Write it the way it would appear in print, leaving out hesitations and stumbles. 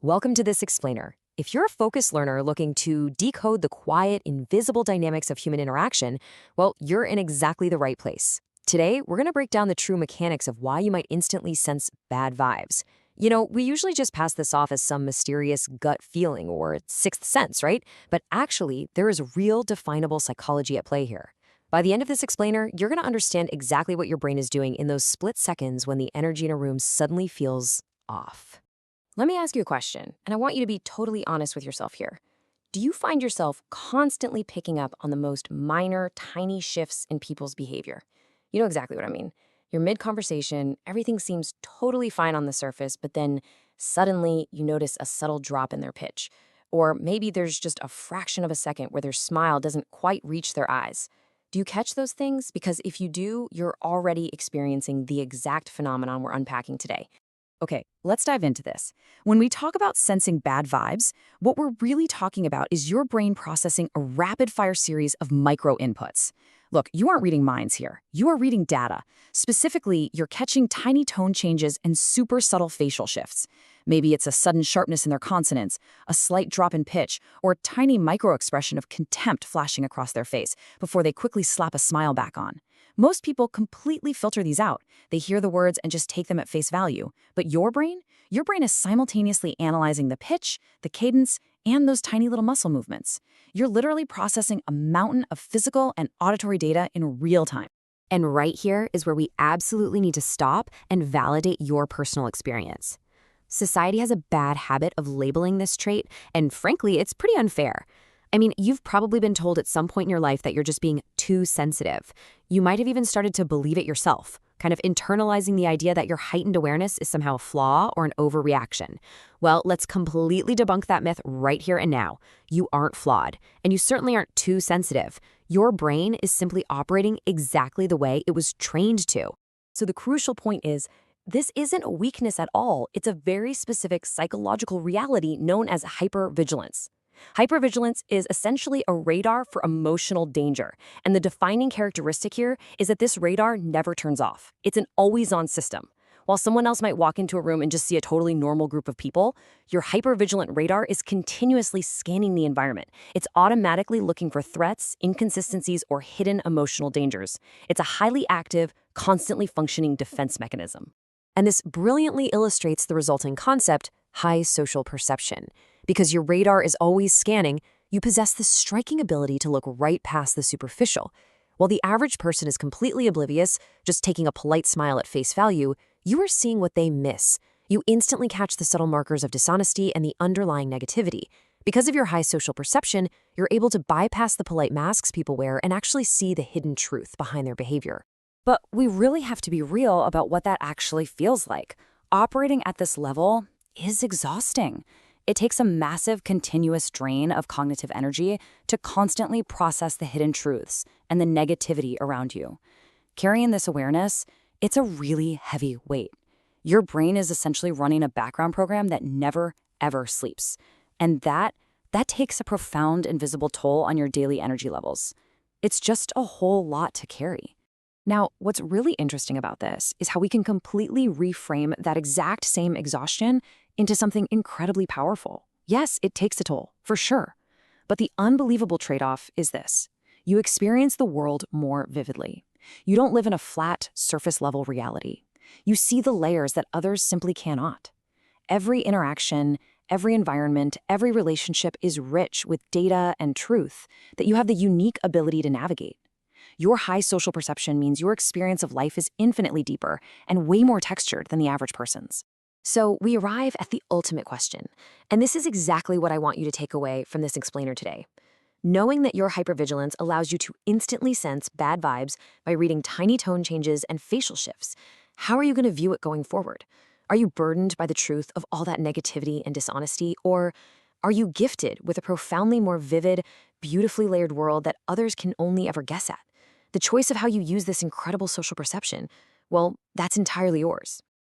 Welcome to this explainer. If you're a focused learner looking to decode the quiet, invisible dynamics of human interaction, well, you're in exactly the right place. Today, we're going to break down the true mechanics of why you might instantly sense bad vibes. We usually just pass this off as some mysterious gut feeling or sixth sense, right? But actually, there is real definable psychology at play here. By the end of this explainer, you're going to understand exactly what your brain is doing in those split seconds when the energy in a room suddenly feels off. Let me ask you a question, and I want you to be totally honest with yourself here. Do you find yourself constantly picking up on the most minor, tiny shifts in people's behavior? You know exactly what I mean. You're mid-conversation, everything seems totally fine on the surface, but then suddenly you notice a subtle drop in their pitch. Or maybe there's just a fraction of a second where their smile doesn't quite reach their eyes. Do you catch those things? Because if you do, you're already experiencing the exact phenomenon we're unpacking today. Okay, let's dive into this. When we talk about sensing bad vibes, what we're really talking about is your brain processing a rapid-fire series of micro inputs. Look, you aren't reading minds here. You are reading data. Specifically, you're catching tiny tone changes and super subtle facial shifts. Maybe it's a sudden sharpness in their consonants, a slight drop in pitch, or a tiny micro-expression of contempt flashing across their face before they quickly slap a smile back on. Most people completely filter these out. They hear the words and just take them at face value. But your brain? Your brain is simultaneously analyzing the pitch, the cadence, and those tiny little muscle movements. You're literally processing a mountain of physical and auditory data in real time. And right here is where we absolutely need to stop and validate your personal experience. Society has a bad habit of labeling this trait, and frankly, it's pretty unfair. I mean, you've probably been told at some point in your life that you're just being too sensitive. You might have even started to believe it yourself, kind of internalizing the idea that your heightened awareness is somehow a flaw or an overreaction. Well, let's completely debunk that myth right here and now. You aren't flawed, and you certainly aren't too sensitive. Your brain is simply operating exactly the way it was trained to. So the crucial point is, this isn't a weakness at all. It's a very specific psychological reality known as hypervigilance. Hypervigilance is essentially a radar for emotional danger, and the defining characteristic here is that this radar never turns off. It's an always-on system. While someone else might walk into a room and just see a totally normal group of people, your hypervigilant radar is continuously scanning the environment. It's automatically looking for threats, inconsistencies, or hidden emotional dangers. It's a highly active, constantly functioning defense mechanism. And this brilliantly illustrates the resulting concept, high social perception. Because your radar is always scanning, you possess the striking ability to look right past the superficial. While the average person is completely oblivious, just taking a polite smile at face value, you are seeing what they miss. You instantly catch the subtle markers of dishonesty and the underlying negativity. Because of your high social perception, you're able to bypass the polite masks people wear and actually see the hidden truth behind their behavior. But we really have to be real about what that actually feels like. Operating at this level is exhausting. It takes a massive, continuous drain of cognitive energy to constantly process the hidden truths and the negativity around you. Carrying this awareness, it's a really heavy weight. Your brain is essentially running a background program that never, ever sleeps. And that takes a profound invisible toll on your daily energy levels. It's just a whole lot to carry. Now, what's really interesting about this is how we can completely reframe that exact same exhaustion into something incredibly powerful. Yes, it takes a toll, for sure. But the unbelievable trade-off is this. You experience the world more vividly. You don't live in a flat, surface-level reality. You see the layers that others simply cannot. Every interaction, every environment, every relationship is rich with data and truth that you have the unique ability to navigate. Your high social perception means your experience of life is infinitely deeper and way more textured than the average person's. So we arrive at the ultimate question, and this is exactly what I want you to take away from this explainer today. Knowing that your hypervigilance allows you to instantly sense bad vibes by reading tiny tone changes and facial shifts, how are you going to view it going forward? Are you burdened by the truth of all that negativity and dishonesty, or are you gifted with a profoundly more vivid, beautifully layered world that others can only ever guess at? The choice of how you use this incredible social perception, well, that's entirely yours.